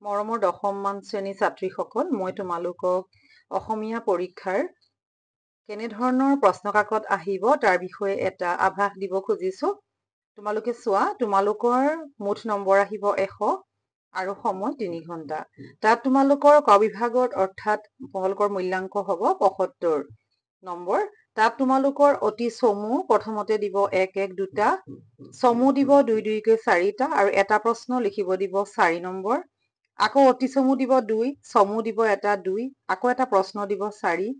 মৰমৰ দশমমান শ্ৰেণী ছাত্ৰীসকল, মই তোমালোকক অসমীয়া পৰীক্ষাৰ কেনেধৰণৰ প্ৰশ্নকাকত আহিব তাৰ বিষয়ে এটা আভাস দিব খুজিছো। তোমালোকে চোৱা, তোমালোকৰ মুঠ নম্বৰ আহিব 100 আৰু সময় 3 ঘণ্টা। তাত তোমালোকৰ ক বিভাগত অৰ্থাৎ তোমালোকৰ মূল্যাংক হ'ব 75 নম্বৰ। তাত তোমালোকৰ অতি চমু প্ৰথমতে দিব 1 1 দুটা, চমু দিব 2 2 4টা আৰু এটা প্ৰশ্ন লিখিব দিব 4 নম্বৰ। আকৌ অতি চমু দিব 2, চমু দিব এটা 2, আকৌ এটা প্ৰশ্ন দিব 4,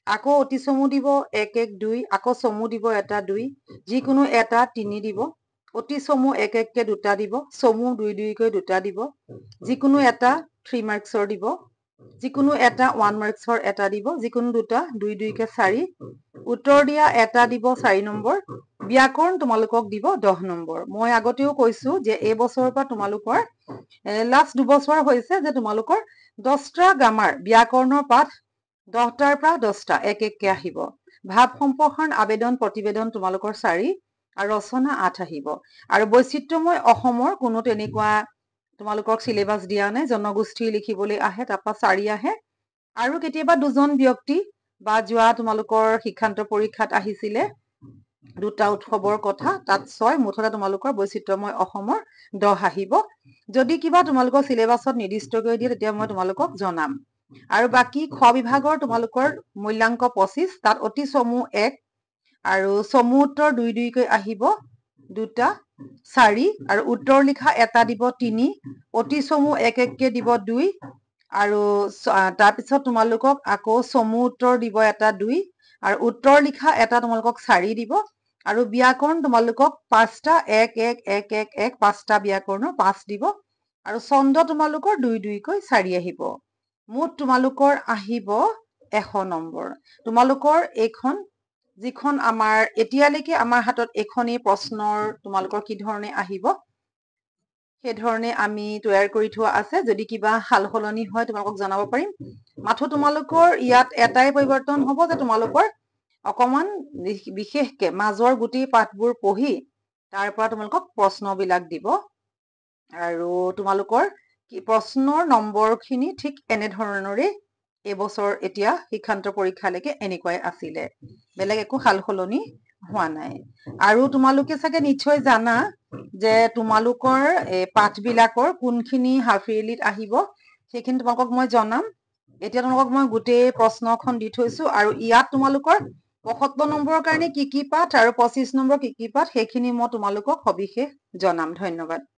আকৌ অতি চমু দিব 1 1 2, আকৌ চমু দিব এটা 2, যিকোনো এটা 3 দিব, অতি চমু 1 1 কে দুটা দিব, চমু 2 2 কৈ দুটা দিব, যিকোনো এটা 3 মাৰ্কছৰ দিব, যিকোনো এটা 1 মাৰ্কছৰ এটা দিব, যিকোনো দুটা 2 2 কে 4, উত্তৰ দিয়া এটা দিব 4 নম্বৰ, ব্যাকৰণ তোমালোকক দিব 10 নম্বৰ। মই আগতেও কৈছো যে এই বছৰৰ পৰা তোমালোকৰ লাষ্ট 2 বছৰ হৈছে যে তোমালোকৰ 10টা গ্ৰামাৰ ব্যাকৰণৰ পাঠ 10টাৰ পৰা 10টা এক এককে আহিব। ভাৱ সম্প্ৰসাৰণ আবেদন প্ৰতিবেদন তোমালোকৰ 4 আৰু ৰচনা 8 আহিব। আৰু বৈচিত্ৰ্যময় অসমৰ কোনো তেনেকুৱা তোমালোকক সিলেবাছ দিয়া নাই। জনগোষ্ঠী লিখিবলৈ আহে, তাৰপা 4 আহে, আৰু কেতিয়াবা দুজন ব্যক্তি বা যোৱা তোমালোকৰ শিক্ষান্ত পৰীক্ষাত আহিছিলে দুটা উৎসৱৰ কথা, তাত 6, মুঠতে তোমালোকৰ বৈচিত্ৰ্যময় অসমৰ 10 আহিব। যদি কিবা তোমালোকৰ সিলেবাছত নিৰ্দিষ্ট কৰি দিয়ে তেতিয়া মই তোমালোকক জনাম। আৰু বাকী খ বিভাগৰ তোমালোকৰ মূল্যাংক 25, তাত অতি চমু 1 আৰু চমু উত্তৰ 2 2 কৈ আহিব দুটা, 4 আৰু উত্তৰ লিখা এটা দিব 3, অতি চমু 1 1 কে দিব 2 আৰু তাৰপিছত তোমালোকক আকৌ চমু উত্তৰ দিব এটা 2 আৰু উত্তৰ লিখা এটা তোমালোকক 4 দিব, আৰু ব্যাকৰণ তোমালোকক 5টা 1 1 1 1 1 5টা ব্যাকৰণৰ 5 দিব, আৰু ছন্দ তোমালোকৰ 2 2 কৈ 4 আহিব। মুঠ তোমালোকৰ আহিব 100 নম্বৰ। তোমালোকৰ এইখন যিখন আমাৰ এতিয়ালৈকে আমাৰ হাতত এইখনেই প্ৰশ্নৰ তোমালোকৰ কি ধৰণে আহিব সেই ধৰণে আমি তৈয়াৰ কৰি থোৱা আছে। যদি কিবা সাল সলনি হয় তোমালোকক জনাব পাৰিম। মাথো তোমালোকৰ ইয়াত এটাই পৰিৱৰ্তন হ'ব যে তোমালোকৰ অকমান বিশেষকে মাজৰ গোটেই পাঠবোৰ পঢ়ি তাৰ পৰা তোমালোকক প্ৰশ্নবিলাক দিব, আৰু তোমালোকৰ প্ৰশ্নৰ নম্বৰখিনি ঠিক এনেধৰণৰে এইবছৰ এতিয়া শিক্ষান্ত পৰীক্ষালৈকে এনেকুৱাই আছিলে, বেলেগ একো সাল সলনি হোৱা নাই। আৰু তোমালোকে চাগে নিশ্চয় জানা যে তোমালোকৰ পাঠবিলাকৰ কোনখিনি হাফ ইয়াৰলিত আহিব, সেইখিনি তোমালোকক মই জনাম। এতিয়া তোমালোকক মই গোটেই প্ৰশ্নখন দি থৈছো, আৰু ইয়াত তোমালোকৰ 75 নম্বৰৰ কাৰণে কি কি পাঠ আৰু 25 নম্বৰ কি কি পাঠ সেইখিনি মই তোমালোকক সবিশেষ জনাম। ধন্যবাদ।